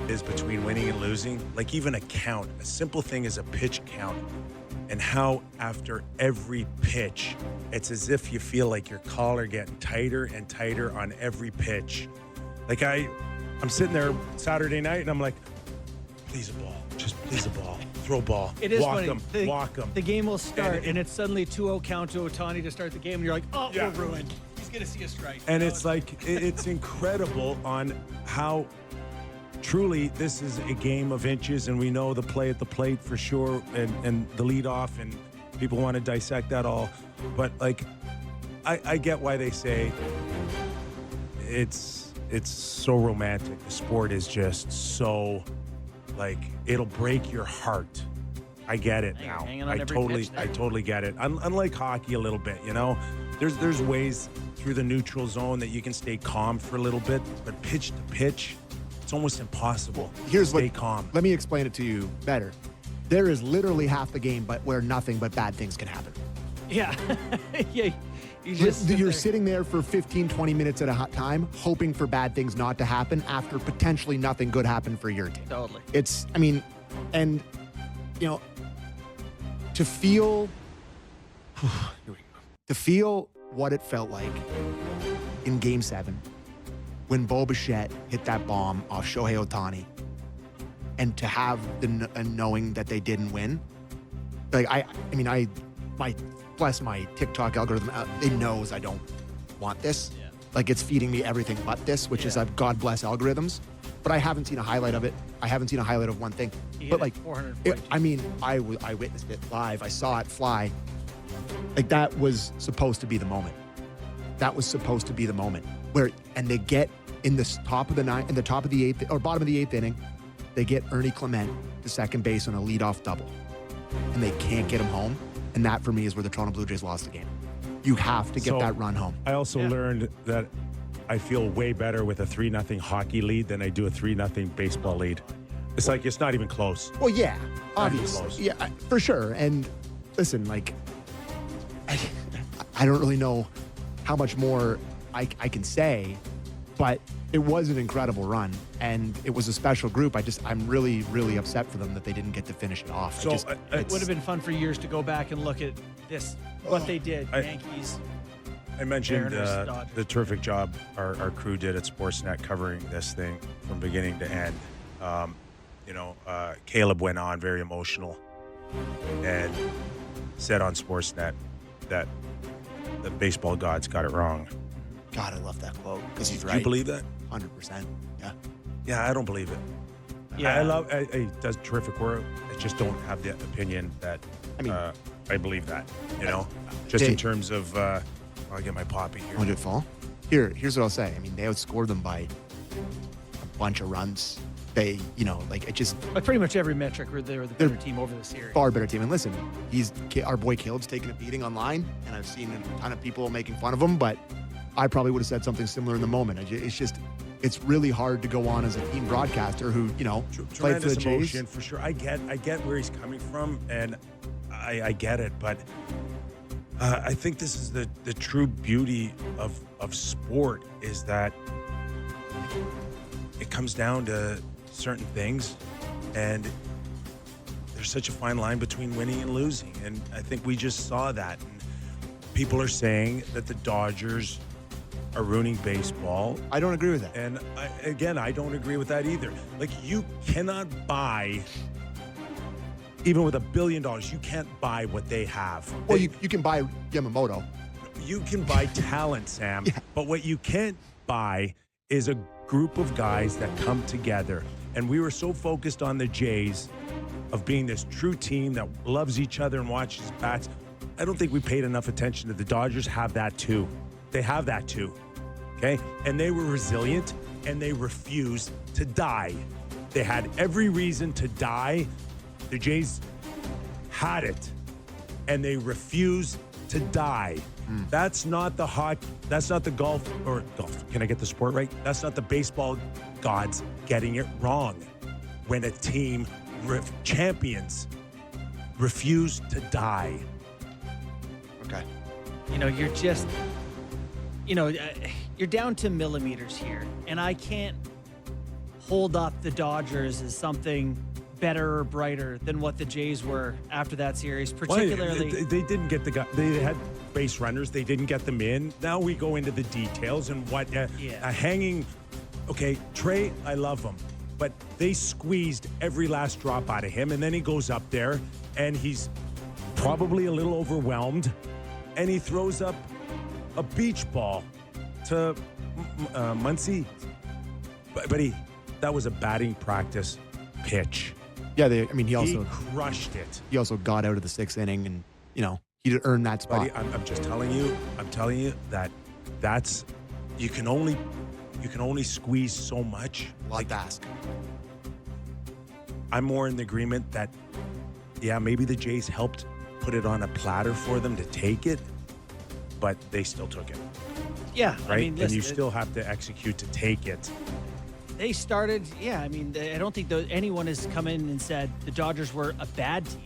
is between winning and losing. Like even a count, a simple thing is a pitch count, and how after every pitch, it's as if you feel like your collar getting tighter and tighter on every pitch. Like I'm sitting there Saturday night and I'm like, please a ball, just please a ball, throw a ball, It is walk funny. them, walk them. The game will start, and it's suddenly 2-0 count to Ohtani to start the game, and you're like, oh, Yeah. we're ruined. He's going to see a strike. And it's like, it's incredible on how truly this is a game of inches, and we know the play at the plate for sure, and the lead off, and people want to dissect that all. But like, I get why they say it's so romantic. The sport is just so, like, it'll break your heart. I get it now. hanging on every pitch there. I totally get it. Unlike hockey a little bit, you know, there's ways through the neutral zone that you can stay calm for a little bit, but pitch to pitch, it's almost impossible. Here's to stay what. calm. Let me explain it to you better. There is literally half the game, but where nothing but bad things can happen. Yeah. Yeah. You just sit You're there. sitting there for 15, 20 minutes at a time, hoping for bad things not to happen after potentially nothing good happened for your team. Totally. It's, I mean, and, you know, to feel what it felt like in Game 7 when Bo Bichette hit that bomb off Shohei Ohtani, and to have the knowing that they didn't win. Like, bless my TikTok algorithm, it knows I don't want this. Yeah. Like, it's feeding me everything but this, which is Yeah. God bless algorithms. But I haven't seen a highlight of it. I haven't seen a highlight of one thing. He hit But it like, 442. I witnessed it live. I saw it fly. Like, that was supposed to be the moment. That was supposed to be the moment where, and they get in the top of the ninth, in the top of the eighth or bottom of the eighth inning, they get Ernie Clement to second base on a leadoff double, and they can't get him home. And that, for me, is where the Toronto Blue Jays lost the game. You have to get So, that run home. I also learned that I feel way better with a 3-0 hockey lead than I do a 3-0 baseball lead. It's like, it's not even close. Well, yeah, Not even obviously. close. Yeah, for sure. And listen, like, I don't really know how much more I can say, but it was an incredible run, and it was a special group. I'm really, really upset for them that they didn't get to finish it off. So, It would have been fun for years to go back and look at this, what they did. I- Yankees. I mentioned Mariners, Dodgers. the terrific job our crew did at Sportsnet covering this thing from beginning to end. Caleb went on very emotional and said on Sportsnet that the baseball gods got it wrong. God, I love that quote because he's Do right. you believe that? 100%. Yeah. Yeah, I don't believe it. Yeah. He does terrific work. I just don't have the opinion that I believe that, you know, just in Dave. terms of, I'll get my poppy here. When did it fall? Here's what I'll say. I mean, they outscored them by a bunch of runs. They, it just But pretty much every metric, they were the better team over the series. far better team. And listen, our boy Caleb's taking a beating online, and I've seen a ton of people making fun of him, but I probably would have said something similar in the moment. It's really hard to go on as a team broadcaster who, played for the Tremendous Jays. emotion for sure. I get where he's coming from, and I get it, but I think this is the true beauty of sport is that it comes down to certain things, and there's such a fine line between winning and losing, and I think we just saw that. And people are saying that the Dodgers are ruining baseball. I don't agree with that. And I don't agree with that either. Like, you cannot buy, even with $1 billion, you can't buy what they have. Well, you can buy Yamamoto. You can buy talent, Sam, Yeah. but what you can't buy is a group of guys that come together. And we were so focused on the Jays of being this true team that loves each other and watches bats. I don't think we paid enough attention to the Dodgers have that too. They have that too, okay? And they were resilient, and they refused to die. They had every reason to die. The Jays had it, and they refused to die. That's not the golf. Can I get the sport right? That's not the baseball gods getting it wrong. When a team champions refuse to die. Okay. You're just, you're down to millimeters here, and I can't hold up the Dodgers as something better or brighter than what the Jays were after that series, particularly. Well, they didn't get the guy. They had base runners. They didn't get them in. Now we go into the details and what a hanging. Okay, Trey, I love him, but they squeezed every last drop out of him, and then he goes up there and he's probably a little overwhelmed, and he throws up a beach ball to Muncy. But that was a batting practice pitch. Yeah, he also crushed it. He also got out of the 6th inning, and he'd earned that spot. Buddy, I'm just telling you. I'm telling you that's you can only squeeze so much. A lot to ask. I'm more in the agreement that maybe the Jays helped put it on a platter for them to take it, but they still took it. Yeah, right. Listen, and you still have to execute to take it. They started, I don't think anyone has come in and said the Dodgers were a bad team.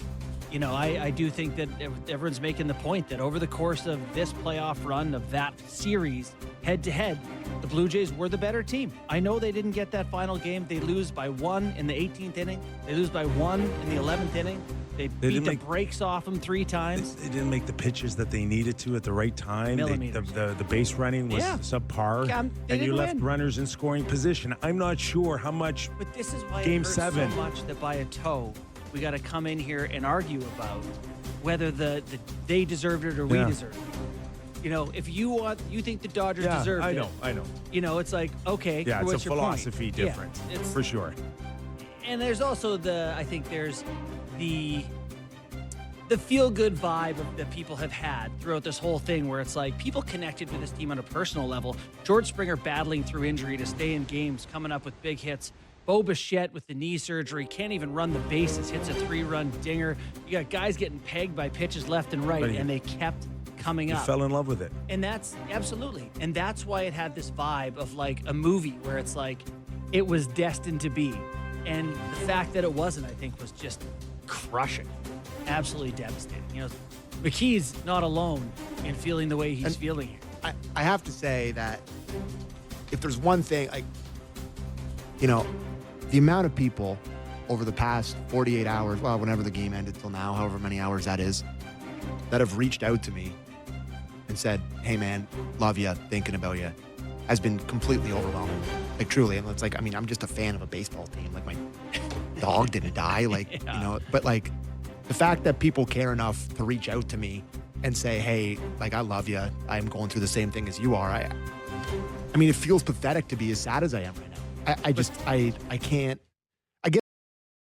I do think that everyone's making the point that over the course of this playoff run of that series, head-to-head, the Blue Jays were the better team. I know they didn't get that final game. They lose by 1 in the 18th inning. They lose by 1 in the 11th inning. They beat the brakes off them 3 times. They didn't make the pitches that they needed to at the right time. The base running was subpar, and you left runners in scoring position. I'm not sure how much. But this is why Game it hurts 7 so much that by a toe, we got to come in here and argue about whether they deserved it or we deserved it. If you think the Dodgers deserved it. I know. It's like, okay. Yeah, it's what's a your philosophy point? difference, for sure. And there's also there's the feel-good vibe that people have had throughout this whole thing where it's like people connected with this team on a personal level. George Springer battling through injury to stay in games, coming up with big hits. Bo Bichette with the knee surgery, can't even run the bases, hits a 3-run dinger. You got guys getting pegged by pitches left and right, and they kept coming up. You fell in love with it. And that's absolutely. And that's why it had this vibe of like a movie where it's like it was destined to be. And the fact that it wasn't, I think, was just crushing. Absolutely devastating. McKee's not alone in feeling the way he's feeling here. I have to say that if there's one thing, the amount of people over the past 48 hours, well, whenever the game ended till now, however many hours that is, that have reached out to me and said, hey, man, love you, thinking about you, has been completely overwhelming. Like, truly. And it's like, I'm just a fan of a baseball team. Like, my dog didn't die. Like, but like the fact that people care enough to reach out to me and say, hey, like, I love you. I'm going through the same thing as you are. It feels pathetic to be as sad as I am right now. I can't